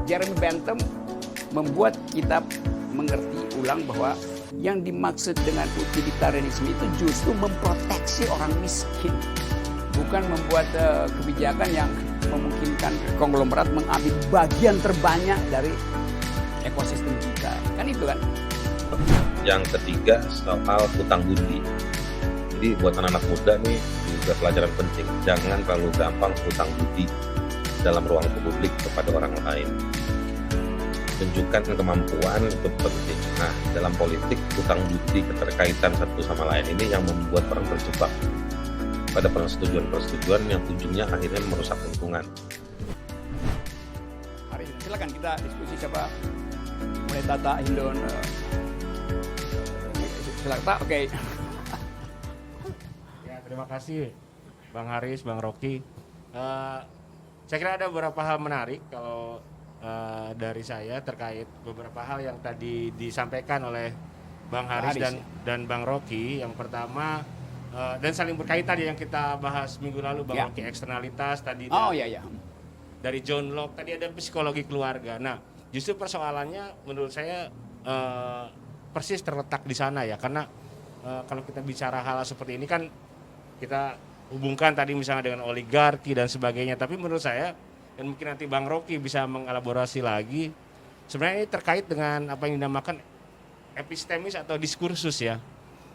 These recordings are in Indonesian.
Jeremy Bentham membuat kita mengerti ulang bahwa yang dimaksud dengan utilitarianisme itu justru memproteksi orang miskin, bukan membuat kebijakan yang memungkinkan konglomerat mengambil bagian terbanyak dari ekosistem kita. Kan itu kan. Yang ketiga soal hutang budi. Jadi buat anak-anak muda nih juga pelajaran penting. Jangan terlalu gampang hutang budi dalam ruang publik kepada orang lain. Tunjukkan kemampuan itu penting. Nah, dalam politik hutang budi keterkaitan satu sama lain ini yang membuat orang terjebak pada persetujuan-persetujuan yang ujungnya akhirnya merusak lingkungan. Hari ini silakan kita diskusi siapa mulai Tata Hindon. Silakan Pak, oke. Ya, terima kasih Bang Haris, Bang Rocky. Saya kira ada beberapa hal menarik kalau dari saya terkait beberapa hal yang tadi disampaikan oleh Bang Haris dan Bang Rocky. Yang pertama dan saling berkaitan yang kita bahas minggu lalu Bang Rocky, eksternalitas tadi dari John Locke, tadi ada psikologi keluarga. Nah, justru persoalannya menurut saya persis terletak di sana ya, karena kalau kita bicara hal seperti ini kan kita hubungkan tadi misalnya dengan oligarki dan sebagainya, tapi menurut saya dan mungkin nanti Bang Rocky bisa mengelaborasi lagi, sebenarnya ini terkait dengan apa yang dinamakan epistemis atau diskursus ya.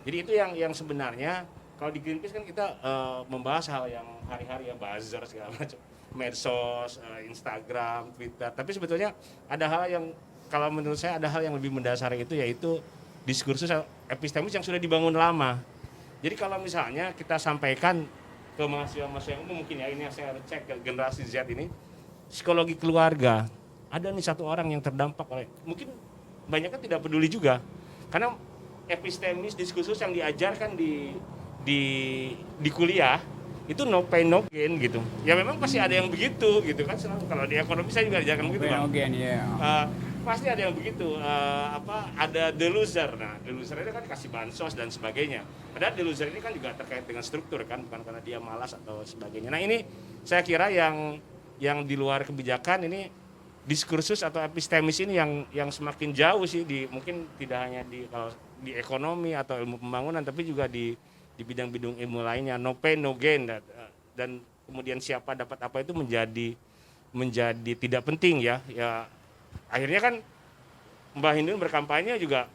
Jadi itu yang sebenarnya kalau di Greenpeace kan kita membahas hal yang hari-hari ya, buzzer segala macam, medsos, Instagram, Twitter, tapi sebetulnya ada hal yang kalau menurut saya ada hal yang lebih mendasari itu, yaitu diskursus epistemis yang sudah dibangun lama. Jadi kalau misalnya kita sampaikan ke mahasiswa-mahasiswa yang umum, mungkin ya ini yang saya cek ke generasi Z ini, psikologi keluarga, ada nih satu orang yang terdampak oleh, mungkin banyak kan tidak peduli juga, karena epistemis diskursus yang diajarkan di kuliah itu no pain no gain gitu. Ya memang pasti ada yang begitu gitu kan, selalu kalau di ekonomi saya juga diajarkan begitu Bang. Pasti ada yang begitu, ada the loser. Nah, the loser ini kan kasih bansos dan sebagainya. Padahal the loser ini kan juga terkait dengan struktur kan, bukan karena dia malas atau sebagainya. Nah, ini saya kira yang di luar kebijakan ini diskursus atau epistemis ini yang semakin jauh sih, mungkin tidak hanya kalau di ekonomi atau ilmu pembangunan, tapi juga di bidang-bidang ilmu lainnya. No pain no gain, dan kemudian siapa dapat apa itu menjadi tidak penting ya. Akhirnya kan Mbak Hindun berkampanye juga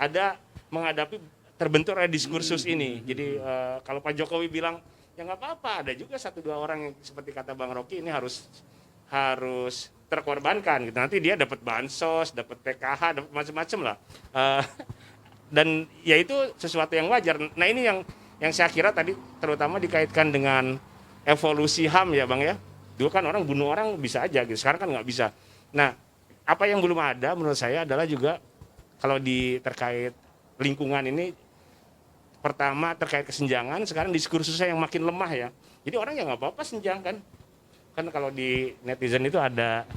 ada menghadapi terbentur oleh diskursus ini. Jadi kalau Pak Jokowi bilang ya nggak apa-apa, ada juga 1-2 orang yang seperti kata Bang Rocky ini harus terkorbankan gitu. Nanti dia dapat bansos, dapat PKH, dapat macam-macam lah. Dan ya itu sesuatu yang wajar. Nah, ini yang saya kira tadi terutama dikaitkan dengan evolusi HAM ya Bang ya. Dulu kan orang bunuh orang bisa aja gitu, sekarang kan nggak bisa. Nah, apa yang belum ada menurut saya adalah juga kalau terkait lingkungan ini, pertama terkait kesenjangan, sekarang diskursusnya yang makin lemah ya. Jadi orang ya nggak apa-apa senjang kan. Kan kalau di netizen itu ada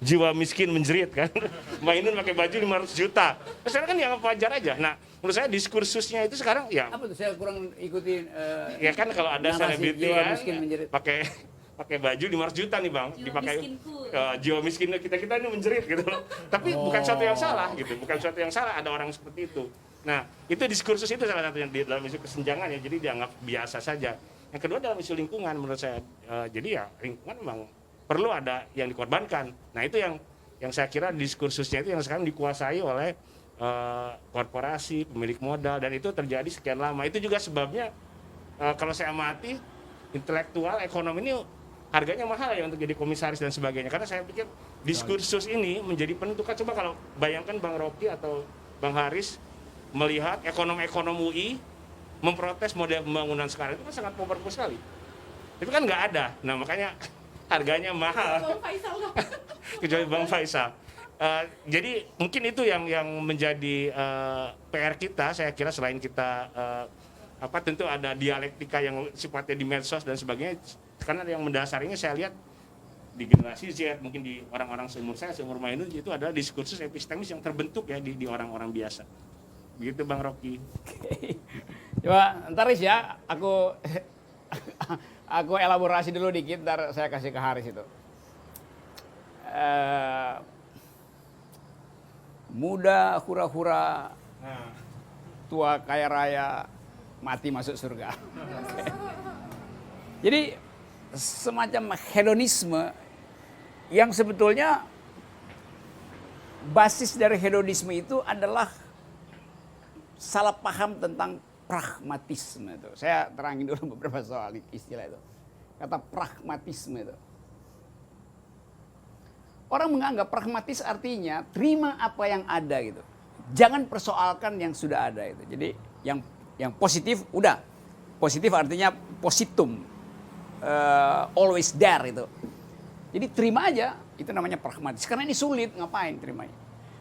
jiwa miskin menjerit kan. Mbak Inun pakai baju 500 juta. Sekarang kan yang wajar aja. Nah, menurut saya diskursusnya itu sekarang ya. Apa tuh, saya kurang ikutin. Ya kan kalau ada selebriti kan pakai baju 500 juta nih Bang, dipakai jiwa miskin kita ini menjerit gitu loh. Tapi bukan sesuatu yang salah gitu, bukan sesuatu yang salah ada orang seperti itu. Nah, itu diskursus itu salah satu yang dalam isu kesenjangan ya, jadi dianggap biasa saja. Yang kedua dalam isu lingkungan menurut saya, jadi ya lingkungan memang perlu ada yang dikorbankan. Nah, itu yang saya kira diskursusnya itu yang sekarang dikuasai oleh korporasi, pemilik modal, dan itu terjadi sekian lama. Itu juga sebabnya kalau saya amati intelektual ekonomi ini harganya mahal ya untuk jadi komisaris dan sebagainya, karena saya pikir diskursus ini menjadi penentukan. Coba kalau bayangkan Bang Rocky atau Bang Haris melihat ekonom-ekonom UI memprotes model pembangunan sekarang, itu kan sangat powerful sekali, tapi kan nggak ada. Nah, makanya harganya mahal. Kecuali Bang Faisal. Jadi mungkin itu yang menjadi PR kita, saya kira, selain kita tentu ada dialektika yang sifatnya di medsos dan sebagainya, karena yang mendasarinya saya lihat di generasi Z, mungkin di orang-orang seumur saya, seumur Mainun, itu adalah diskursus epistemis yang terbentuk ya di orang-orang biasa. Begitu Bang Rocky. Coba ntar Riz ya, aku elaborasi dulu dikit, ntar saya kasih ke Haris itu. eh, muda hura-hura, tua kaya raya, mati masuk surga. Jadi semacam hedonisme yang sebetulnya basis dari hedonisme itu adalah salah paham tentang pragmatisme itu. Saya terangin dulu beberapa soal istilah itu. Kata pragmatisme itu. Orang menganggap pragmatis artinya terima apa yang ada gitu. Jangan persoalkan yang sudah ada itu. Jadi yang positif udah. Positif artinya positum. Always there itu. Jadi terima aja, itu namanya pragmatis. Karena ini sulit, ngapain terimanya?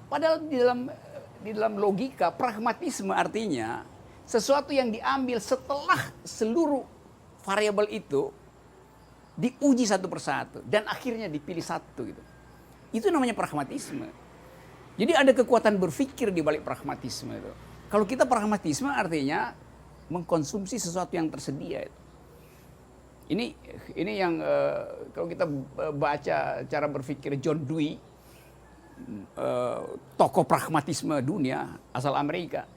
Padahal di dalam logika pragmatisme artinya sesuatu yang diambil setelah seluruh variabel itu diuji satu persatu dan akhirnya dipilih satu gitu. Itu namanya pragmatisme. Jadi ada kekuatan berpikir di balik pragmatisme itu. Kalau kita pragmatisme artinya mengkonsumsi sesuatu yang tersedia itu. Ini yang kalau kita baca cara berpikir John Dewey, tokoh pragmatisme dunia asal Amerika.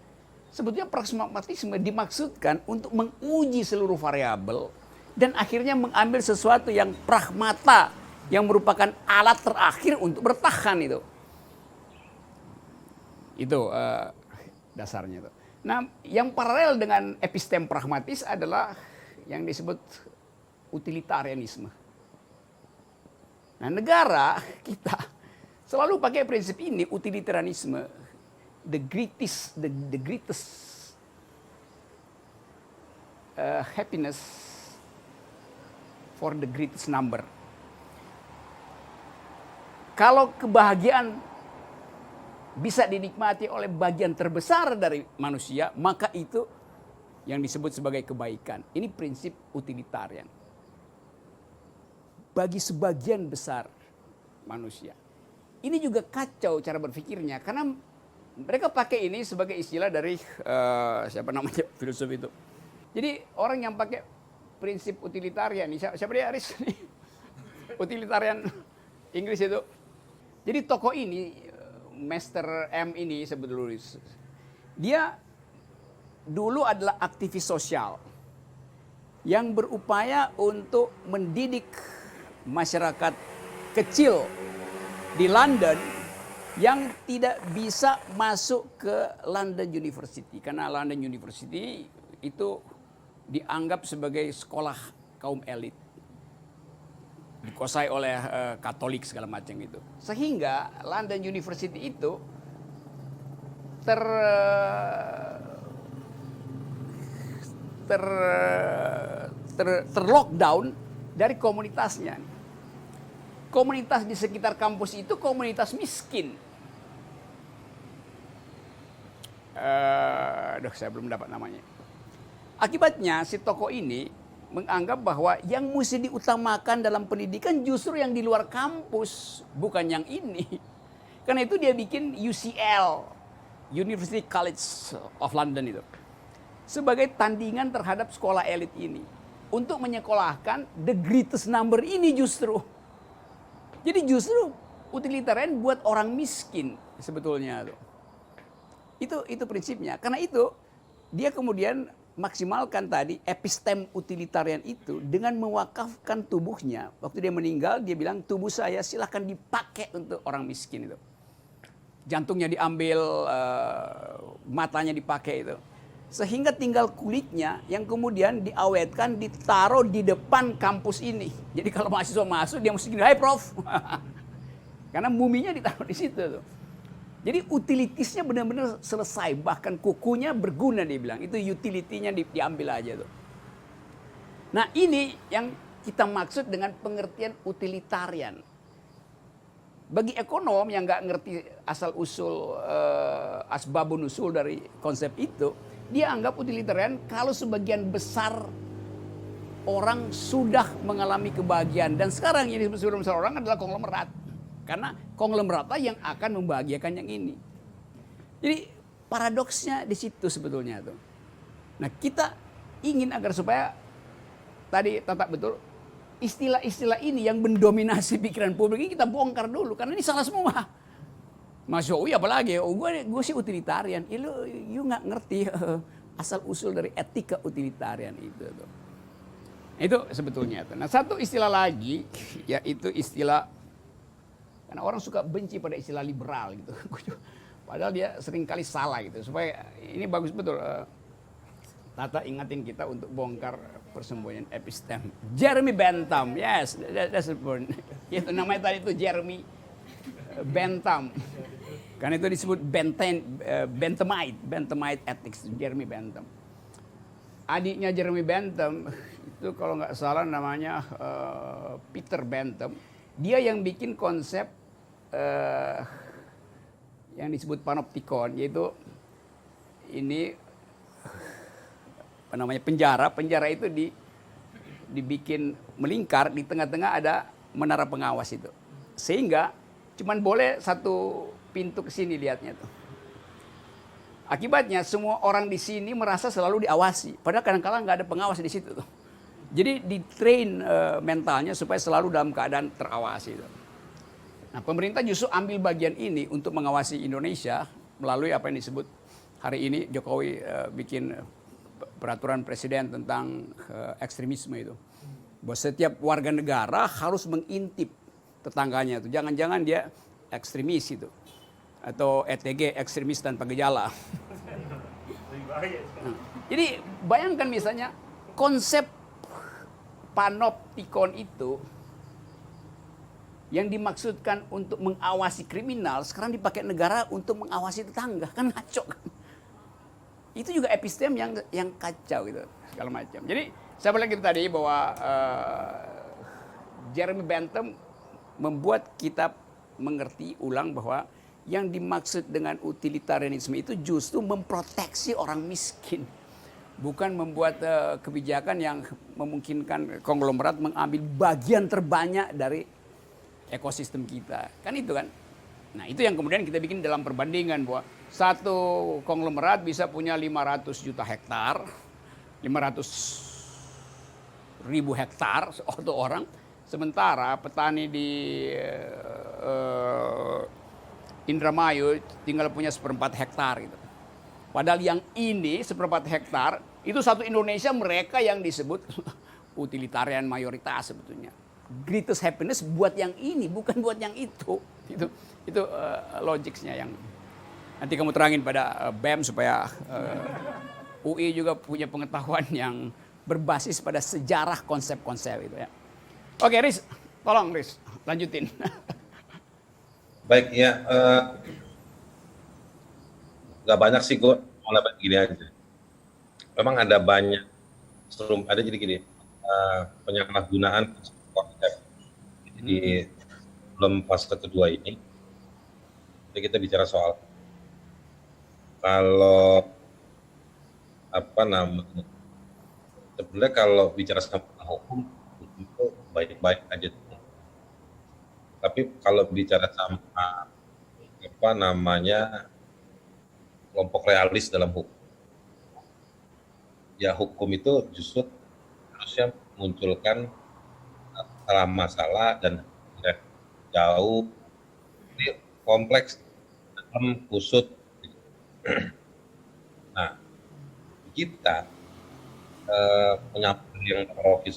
Sebetulnya pragmatisme dimaksudkan untuk menguji seluruh variabel dan akhirnya mengambil sesuatu yang pragmata, yang merupakan alat terakhir untuk bertahan itu. Itu dasarnya itu. Nah, yang paralel dengan epistem pragmatis adalah yang disebut utilitarianisme. Nah, negara kita selalu pakai prinsip ini, utilitarianisme, the greatest happiness for the greatest number. Kalau kebahagiaan bisa dinikmati oleh bagian terbesar dari manusia, maka itu yang disebut sebagai kebaikan. Ini prinsip utilitarian. Bagi sebagian besar manusia. Ini juga kacau cara berpikirnya, karena mereka pakai ini sebagai istilah dari siapa namanya filsuf itu. Jadi orang yang pakai prinsip utilitarian, siapa dia Aris? Utilitarian Inggris itu. Jadi tokoh ini, Master M ini sebetulnya, dia dulu adalah aktivis sosial yang berupaya untuk mendidik masyarakat kecil di London yang tidak bisa masuk ke London University. Karena London University itu dianggap sebagai sekolah kaum elit. Dikuasai oleh Katolik segala macam itu. Sehingga London University itu terlockdown dari komunitasnya. Komunitas di sekitar kampus itu komunitas miskin. Saya belum dapat namanya. Akibatnya si tokoh ini menganggap bahwa yang mesti diutamakan dalam pendidikan justru yang di luar kampus, bukan yang ini. Karena itu dia bikin UCL, University College of London itu, sebagai tandingan terhadap sekolah elit ini. Untuk menyekolahkan the greatest number ini justru. Jadi justru utilitarian buat orang miskin sebetulnya. Itu prinsipnya. Karena itu dia kemudian maksimalkan tadi epistem utilitarian itu dengan mewakafkan tubuhnya. Waktu dia meninggal dia bilang tubuh saya silahkan dipakai untuk orang miskin itu. Jantungnya diambil, matanya dipakai itu. Sehingga tinggal kulitnya yang kemudian diawetkan, ditaruh di depan kampus ini. Jadi kalau mahasiswa masuk dia mesti gini, "Hai Prof." Karena muminya ditaruh di situ tuh. Jadi utilitisnya benar-benar selesai, bahkan kukunya berguna dia bilang. Itu utility-nya diambil aja tuh. Nah, ini yang kita maksud dengan pengertian utilitarian. Bagi ekonom yang nggak ngerti asal usul asbabun usul dari konsep itu, dia anggap utilitarian kalau sebagian besar orang sudah mengalami kebahagiaan. Dan sekarang ini sebagian besar orang adalah konglomerat. Karena konglomerat yang akan membahagiakan yang ini. Jadi paradoksnya di situ sebetulnya tuh. Nah, kita ingin agar supaya tadi tetap betul istilah-istilah ini yang mendominasi pikiran publik ini kita bongkar dulu karena ini salah semua. Mas Jokowi apalagi, gue sih utilitarian. You nggak ngerti asal usul dari etika utilitarian itu. Itu sebetulnya. Nah, satu istilah lagi yaitu istilah, karena orang suka benci pada istilah liberal gitu. Padahal dia seringkali salah gitu. Supaya ini bagus betul. Tata ingatin kita untuk bongkar persembunyian episteme. Jeremy Bentham, yes, that's the point. Itu namanya tadi itu Jeremy Bentham. Karena itu disebut Benthamite ethics, Jeremy Bentham. Adiknya Jeremy Bentham itu kalau nggak salah namanya Peter Bentham. Dia yang bikin konsep yang disebut panoptikon, yaitu ini namanya penjara itu dibikin melingkar, di tengah-tengah ada menara pengawas itu, sehingga cuman boleh satu pintu ke sini lihatnya tuh. Akibatnya semua orang di sini merasa selalu diawasi, padahal kadang-kadang nggak ada pengawas di situ tuh. Jadi di-train mentalnya supaya selalu dalam keadaan terawasi itu. Nah, pemerintah justru ambil bagian ini untuk mengawasi Indonesia melalui apa yang disebut hari ini Jokowi bikin peraturan presiden tentang ekstremisme itu. Bahwa setiap warga negara harus mengintip tetangganya itu. Jangan-jangan dia ekstremis itu. Atau ETG, ekstremis tanpa gejala. Nah, jadi bayangkan misalnya konsep panoptikon itu yang dimaksudkan untuk mengawasi kriminal sekarang dipakai negara untuk mengawasi tetangga, kan ngaco kan? Itu juga episteme yang kacau gitu, segala macam. Jadi saya bilang gitu tadi bahwa Jeremy Bentham membuat kita mengerti ulang bahwa yang dimaksud dengan utilitarianisme itu justru memproteksi orang miskin, bukan membuat kebijakan yang memungkinkan konglomerat mengambil bagian terbanyak dari ekosistem kita. Kan itu kan. Nah, itu yang kemudian kita bikin dalam perbandingan bahwa satu konglomerat bisa punya 500 juta hektar, 500 ribu hektar satu orang, sementara petani di Indramayu tinggal punya 1/4 hektar gitu. Padahal yang ini 1/4 hektar itu satu Indonesia, mereka yang disebut utilitarian mayoritas sebetulnya. Greatest happiness buat yang ini, bukan buat yang itu. Itu logiknya yang nanti kamu terangin pada BEM supaya UI juga punya pengetahuan yang berbasis pada sejarah konsep-konsep itu ya. Oke, Riz, tolong Riz, lanjutin. Baik ya, nggak banyak sih, gue malah begini aja. Memang ada banyak ada jadi gini, penyalahgunaan konsep. Jadi belum fase kedua ini, jadi kita bicara soal kalau apa namanya, sebenarnya kalau bicara sama hukum itu baik-baik aja. Tapi kalau bicara sama apa namanya kelompok realis dalam hukum, ya hukum itu justru harusnya munculkan masalah dan jauh, ini kompleks dalam kusut. Nah, kita punya yang teroris,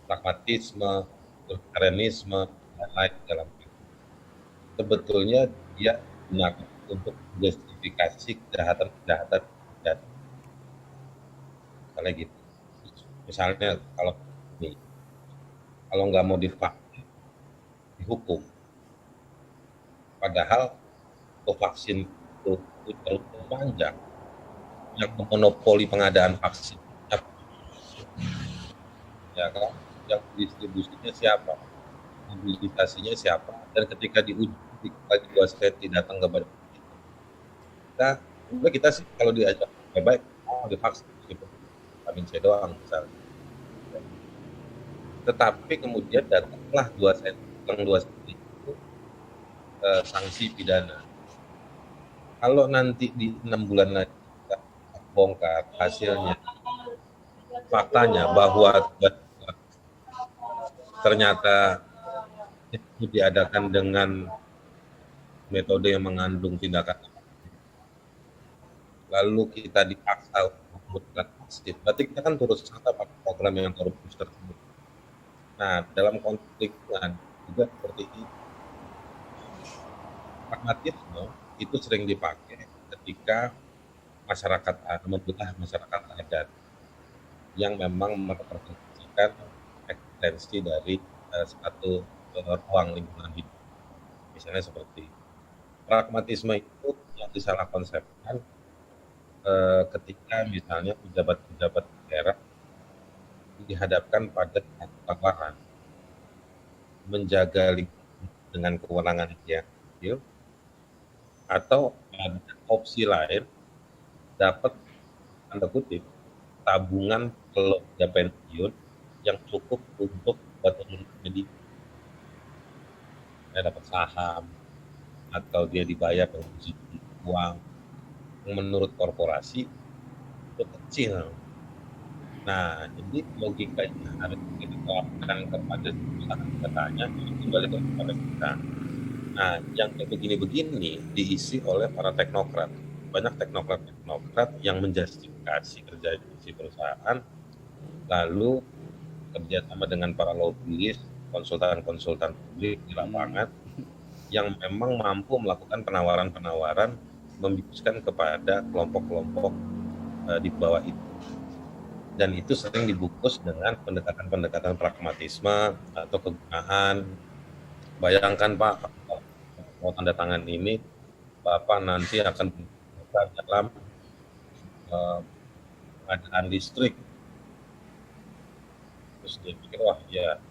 pragmatisme, utilitarianisme, dan lain dalam itu. Sebetulnya dia gunakan untuk justifikasi kejahatan-kejahatan. Misalnya gitu. Misalnya kalau nggak mau divaksin, dihukum. Padahal vaksin itu terlalu panjang, yang monopoli pengadaan vaksin, ya kan? Yang distribusinya siapa, mobilisasinya siapa, dan ketika diuji lagi 2 senti datang ke badan kita sih kalau diajak baik divaksin vitamin C doang misalnya. Tetapi kemudian datanglah 2 senti itu sanksi pidana. Kalau nanti di 6 bulan lagi kita bongkar hasilnya, faktanya bahwa ternyata itu diadakan dengan metode yang mengandung tindakan, lalu kita dipaksa untuk memutuskan vaksin, berarti kita kan turut serta pada program yang korupsi tersebut. Nah, dalam konflik juga seperti itu, pragmatisme itu sering dipakai ketika masyarakat membelah masyarakat adat yang memang merepresentasikan eksistensi dari satu ruang lingkungan hidup. Misalnya seperti pragmatisme itu yang disalah konsepkan ketika misalnya pejabat-pejabat daerah dihadapkan pada tawaran menjaga lingkungan dengan kewenangan yang kecil, atau ada opsi lain dapat tanda kutip tabungan keluarga pensiun yang cukup untuk bantuan medis, dia dapat saham atau dia dibayar dengan uang yang menurut korporasi itu kecil. Nah, jadi logikanya harus diterapkan kepada katanya kembali kepada kita. Nah, yang kayak begini-begini diisi oleh para teknokrat. Banyak teknokrat yang menjustifikasi kerja di perusahaan, lalu kerjasama dengan para lobbyis, konsultan-konsultan publik di lapangan yang memang mampu melakukan penawaran-penawaran membisniskan kepada kelompok-kelompok di bawah itu. Dan itu sering dibungkus dengan pendekatan-pendekatan pragmatisme atau kegunaan. Bayangkan Pak, mau tanda tangan ini, Bapak nanti akan dalam pengadaan listrik. Terus dia pikir, wah ya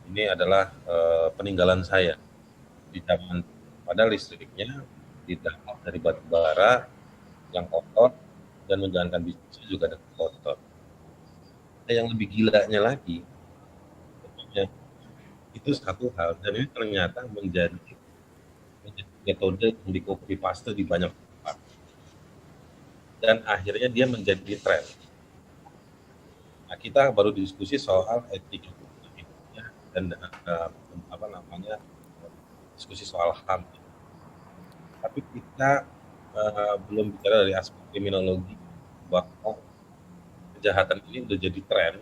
ini adalah peninggalan saya di zaman, padahal listriknya didapat dari batu bara yang kotor dan menjalankan bisnisnya juga dengan kotor. Yang lebih gilanya lagi, itu satu hal, dan ini ternyata menjadi metode yang di copy paste di banyak tempat, dan akhirnya dia menjadi tren. Nah, kita baru diskusi soal etika dan diskusi soal HAM, tapi kita belum bicara dari aspek kriminologi bahwa kejahatan ini udah jadi tren,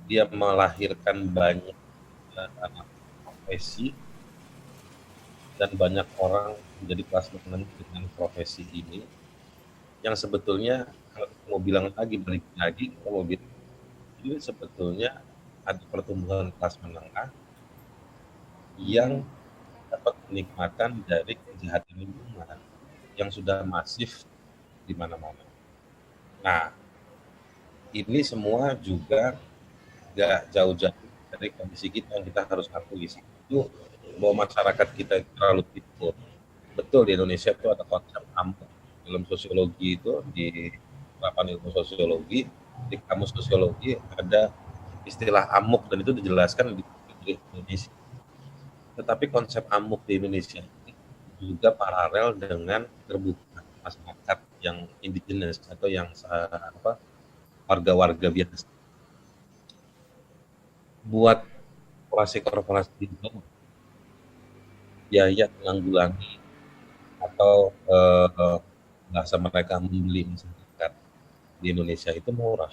dia melahirkan banyak profesi dan banyak orang menjadi kelas menengah dengan profesi ini, yang sebetulnya kalau mau bilang lagi, balik lagi, kita mau bilang ini sebetulnya ada pertumbuhan kelas menengah yang dapat kenikmatan dari kejahatan lingkungan yang sudah masif di mana-mana. Nah, ini semua juga gak jauh-jauh dari kondisi kita yang kita harus akui. Itu bahwa masyarakat kita terlalu pikir. Betul, di Indonesia itu ada konsep amuk. Dalam sosiologi itu, di penerapan ilmu sosiologi, di kamus sosiologi ada istilah amuk, dan itu dijelaskan di Indonesia. Tetapi konsep amuk di Indonesia juga paralel dengan terbuka masyarakat yang indigenous atau yang warga-warga biasa. Buat korporasi itu biaya menanggulangi atau bahasa mereka membeli masyarakat di Indonesia itu murah,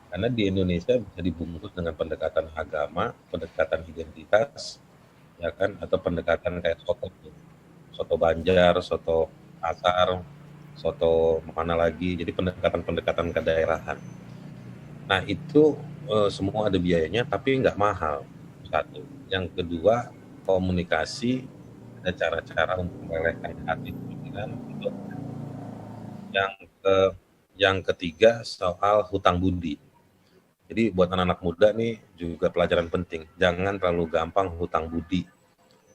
karena di Indonesia bisa dibungkus dengan pendekatan agama, pendekatan identitas, ya kan, atau pendekatan kayak soto Banjar, soto Pasar, soto mana lagi, jadi pendekatan-pendekatan kedaerahan. Nah, itu semua ada biayanya, tapi nggak mahal, satu. Yang kedua, komunikasi, ada cara-cara untuk melelehkan hati pikiran. Yang ketiga, soal hutang budi. Jadi buat anak-anak muda nih juga pelajaran penting, jangan terlalu gampang hutang budi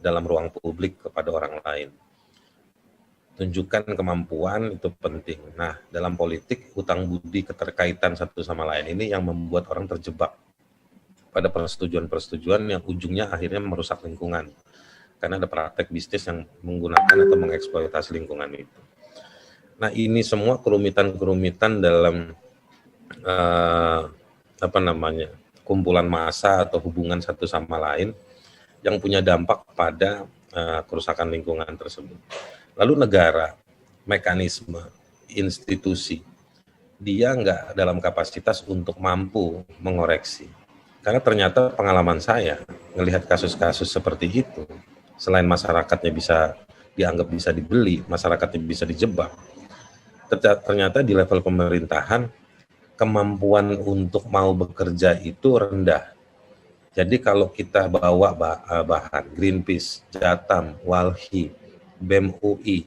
dalam ruang publik kepada orang lain. Tunjukkan kemampuan, itu penting. Nah, dalam politik, hutang budi, keterkaitan satu sama lain ini yang membuat orang terjebak pada persetujuan-persetujuan yang ujungnya akhirnya merusak lingkungan. Karena ada praktek bisnis yang menggunakan atau mengeksploitasi lingkungan itu. Nah, ini semua kerumitan-kerumitan dalam kumpulan massa atau hubungan satu sama lain yang punya dampak pada kerusakan lingkungan tersebut. Lalu negara, mekanisme, institusi, dia nggak dalam kapasitas untuk mampu mengoreksi. Karena ternyata pengalaman saya melihat kasus-kasus seperti itu, selain masyarakatnya bisa dianggap bisa dibeli, masyarakatnya bisa dijebak, ternyata di level pemerintahan kemampuan untuk mau bekerja itu rendah. Jadi kalau kita bawa bahan Greenpeace, Jatam, Walhi, BEM UI,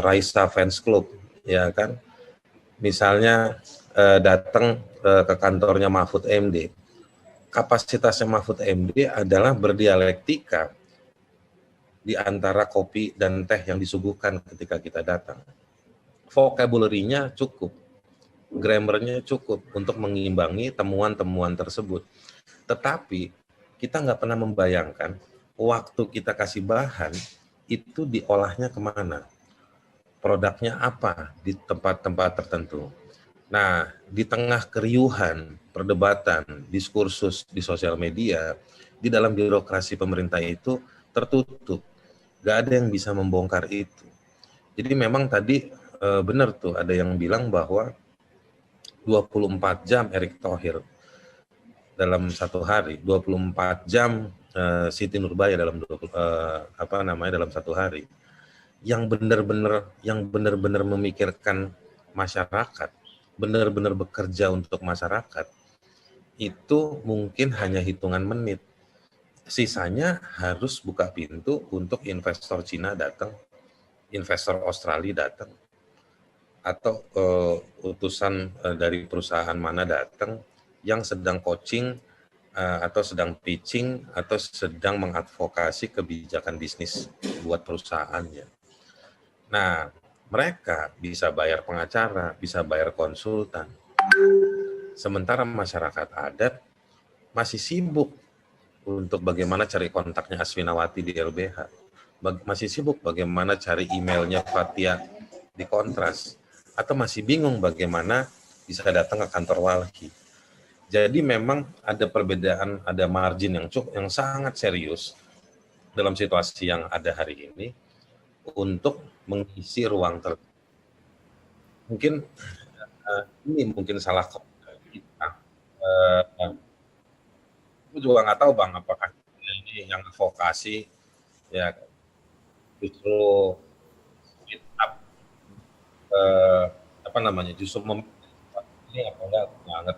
Raisa Fans Club, ya kan, misalnya datang ke kantornya Mahfud MD, kapasitasnya Mahfud MD adalah berdialektika di antara kopi dan teh yang disuguhkan ketika kita datang. Vocabulary-nya cukup, grammarnya cukup untuk mengimbangi temuan-temuan tersebut. Tetapi kita nggak pernah membayangkan waktu kita kasih bahan itu diolahnya kemana, produknya apa di tempat-tempat tertentu. Nah, di tengah keriuhan, perdebatan, diskursus di sosial media, di dalam birokrasi pemerintah itu tertutup. Nggak ada yang bisa membongkar itu. Jadi memang tadi benar tuh ada yang bilang bahwa 24 jam Erick Thohir dalam satu hari, 24 jam Siti Nurbaya dalam dalam satu hari. Yang benar-benar memikirkan masyarakat, benar-benar bekerja untuk masyarakat, itu mungkin hanya hitungan menit. Sisanya harus buka pintu untuk investor Cina datang, investor Australia datang, atau utusan dari perusahaan mana datang yang sedang coaching atau sedang pitching atau sedang mengadvokasi kebijakan bisnis buat perusahaannya. Nah, mereka bisa bayar pengacara, bisa bayar konsultan. Sementara masyarakat adat masih sibuk untuk bagaimana cari kontaknya Aswinawati di LBH. Masih sibuk bagaimana cari emailnya Fathia di Kontras. Atau masih bingung bagaimana bisa datang ke kantor Walhi. Jadi memang ada perbedaan, ada margin yang sangat serius dalam situasi yang ada hari ini untuk mengisi ruang terbuka. Mungkin ini mungkin salah kita. Aku juga nggak tahu Bang, apakah ini yang advokasi ya justru kita justru ini apa enggak banget.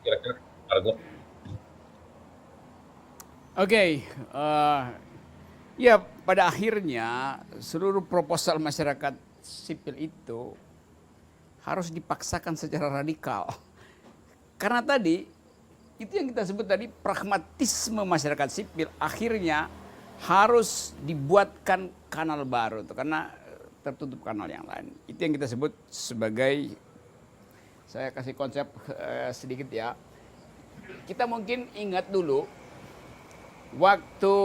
Kira-kira target. Oke, ya pada akhirnya seluruh proposal masyarakat sipil itu harus dipaksakan secara radikal. Karena tadi, itu yang kita sebut tadi pragmatisme masyarakat sipil akhirnya harus dibuatkan kanal baru, karena tertutup kanal yang lain. Itu yang kita sebut sebagai, saya kasih konsep sedikit ya. Kita mungkin ingat dulu waktu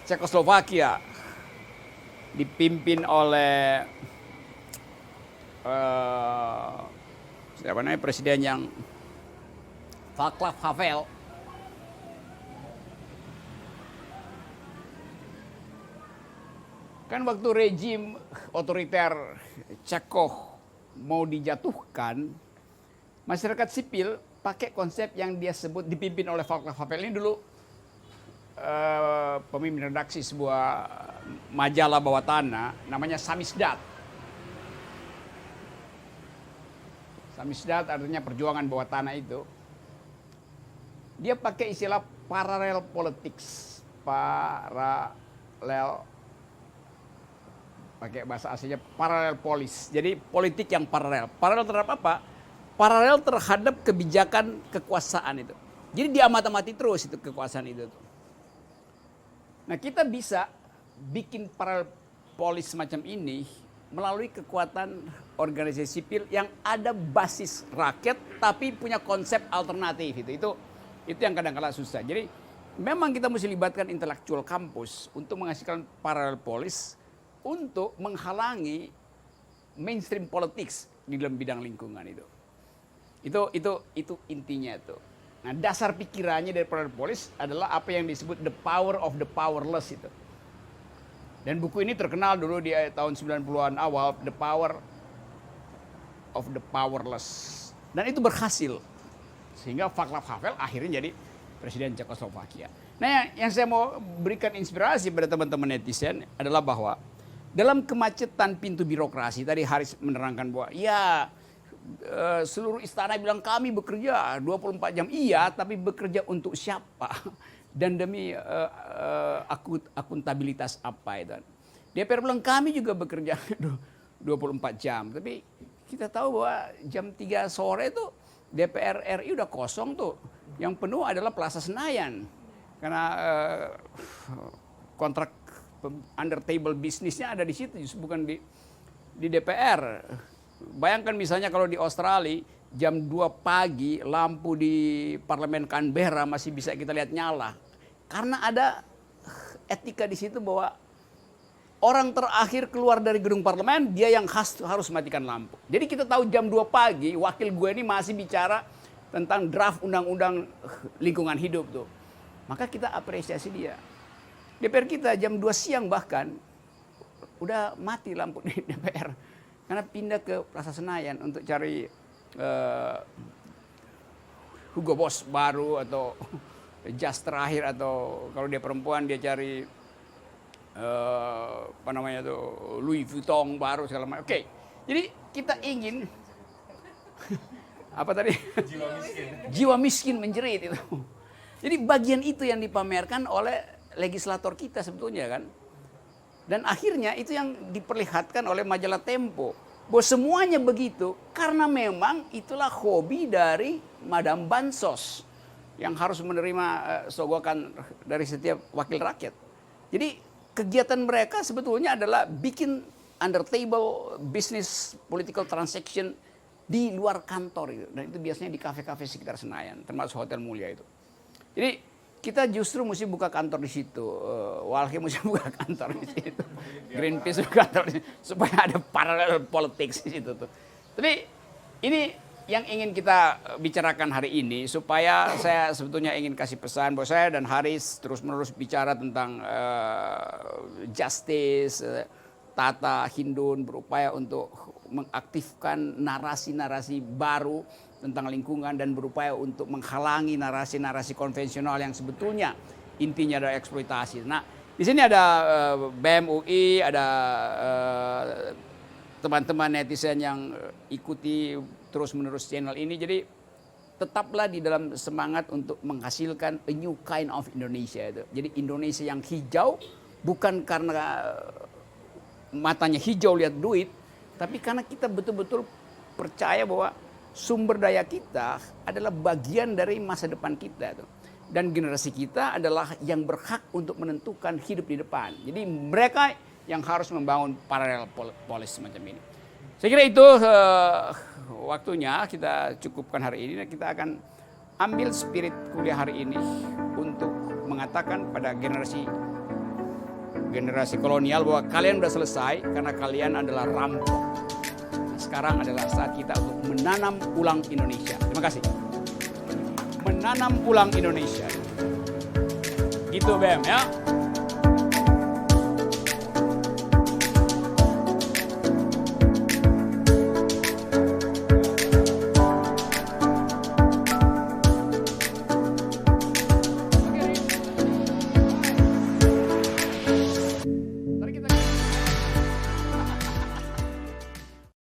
Cekoslovakia dipimpin oleh siapa namanya presiden yang Václav Havel. Kan waktu rejim otoriter Cekov mau dijatuhkan, masyarakat sipil pakai konsep yang dia sebut dipimpin oleh Václav Havel. Ini dulu pemimpin redaksi sebuah majalah bawah tanah namanya Samizdat. Samizdat artinya perjuangan bawah tanah itu. Dia pakai istilah parallel politics, pakai bahasa aslinya parallel polis. Jadi politik yang paralel. Paralel terhadap apa? Paralel terhadap kebijakan kekuasaan itu. Jadi diamat-amati terus itu kekuasaan itu. Nah, kita bisa bikin paralel polis semacam ini melalui kekuatan organisasi sipil yang ada basis rakyat tapi punya konsep alternatif itu yang kadang-kadang susah. Jadi memang kita mesti libatkan intelektual kampus untuk menghasilkan paralel polis untuk menghalangi mainstream politics di dalam bidang lingkungan itu. Itu intinya tuh. Nah, dasar pikirannya dari parallel polis adalah apa yang disebut the power of the powerless itu. Dan buku ini terkenal dulu di tahun 90-an awal, The Power of the Powerless. Dan itu berhasil. Sehingga Václav Havel akhirnya jadi presiden Cekoslovakia. Nah, yang saya mau berikan inspirasi pada teman-teman netizen adalah bahwa dalam kemacetan pintu birokrasi, tadi Haris menerangkan bahwa ya seluruh istana bilang kami bekerja 24 jam. Iya, tapi bekerja untuk siapa? Dan demi akuntabilitas apa itu. DPR bilang kami juga bekerja 24 jam. Tapi kita tahu bahwa jam 3 sore itu DPR RI udah kosong tuh. Yang penuh adalah Plaza Senayan. Karena kontrak under table bisnisnya ada di situ, bukan di DPR. Bayangkan misalnya kalau di Australia jam 2 pagi lampu di parlemen Canberra masih bisa kita lihat nyala. Karena ada etika di situ bahwa orang terakhir keluar dari gedung parlemen dia yang harus matikan lampu. Jadi kita tahu jam 2 pagi wakil gue ini masih bicara tentang draft undang-undang lingkungan hidup tuh. Maka kita apresiasi dia. DPR kita jam 2 siang bahkan udah mati lampu di DPR. Karena pindah ke Plaza Senayan untuk cari Hugo Boss baru atau jas terakhir, atau kalau dia perempuan dia cari apa namanya tuh Louis Vuitton baru segala macam. Oke. Jadi kita ingin apa tadi? Jiwa miskin menjerit itu. Jadi bagian itu yang dipamerkan oleh legislator kita sebetulnya kan. Dan akhirnya itu yang diperlihatkan oleh majalah Tempo. Bahwa semuanya begitu karena memang itulah hobi dari Madam Bansos yang harus menerima sogokan dari setiap wakil rakyat. Jadi kegiatan mereka sebetulnya adalah bikin under table business political transaction di luar kantor itu. Dan itu biasanya di kafe-kafe sekitar Senayan, termasuk Hotel Mulia itu. Jadi kita justru mesti buka kantor di situ. Walhi mesti buka kantor di situ. Greenpeace buka kantor di situ. Supaya ada paralel politics di situ tuh. Tapi ini yang ingin kita bicarakan hari ini. Supaya saya sebetulnya ingin kasih pesan bahwa saya dan Haris terus-menerus bicara tentang justice, Tata Hindun berupaya untuk mengaktifkan narasi-narasi baru tentang lingkungan dan berupaya untuk menghalangi narasi-narasi konvensional yang sebetulnya intinya adalah eksploitasi. Nah, di sini ada BEM UI, ada teman-teman netizen yang ikuti terus-menerus channel ini. Jadi tetaplah di dalam semangat untuk menghasilkan a new kind of Indonesia itu. Jadi Indonesia yang hijau bukan karena matanya hijau lihat duit, tapi karena kita betul-betul percaya bahwa sumber daya kita adalah bagian dari masa depan kita. Dan generasi kita adalah yang berhak untuk menentukan hidup di depan. Jadi mereka yang harus membangun paralel polis semacam ini. Saya kira itu waktunya kita cukupkan hari ini. Kita akan ambil spirit kuliah hari ini untuk mengatakan pada generasi kolonial bahwa kalian sudah selesai karena kalian adalah rampok. Sekarang adalah saat kita untuk menanam ulang Indonesia. Terima kasih. Menanam ulang Indonesia. Gitu BEM ya.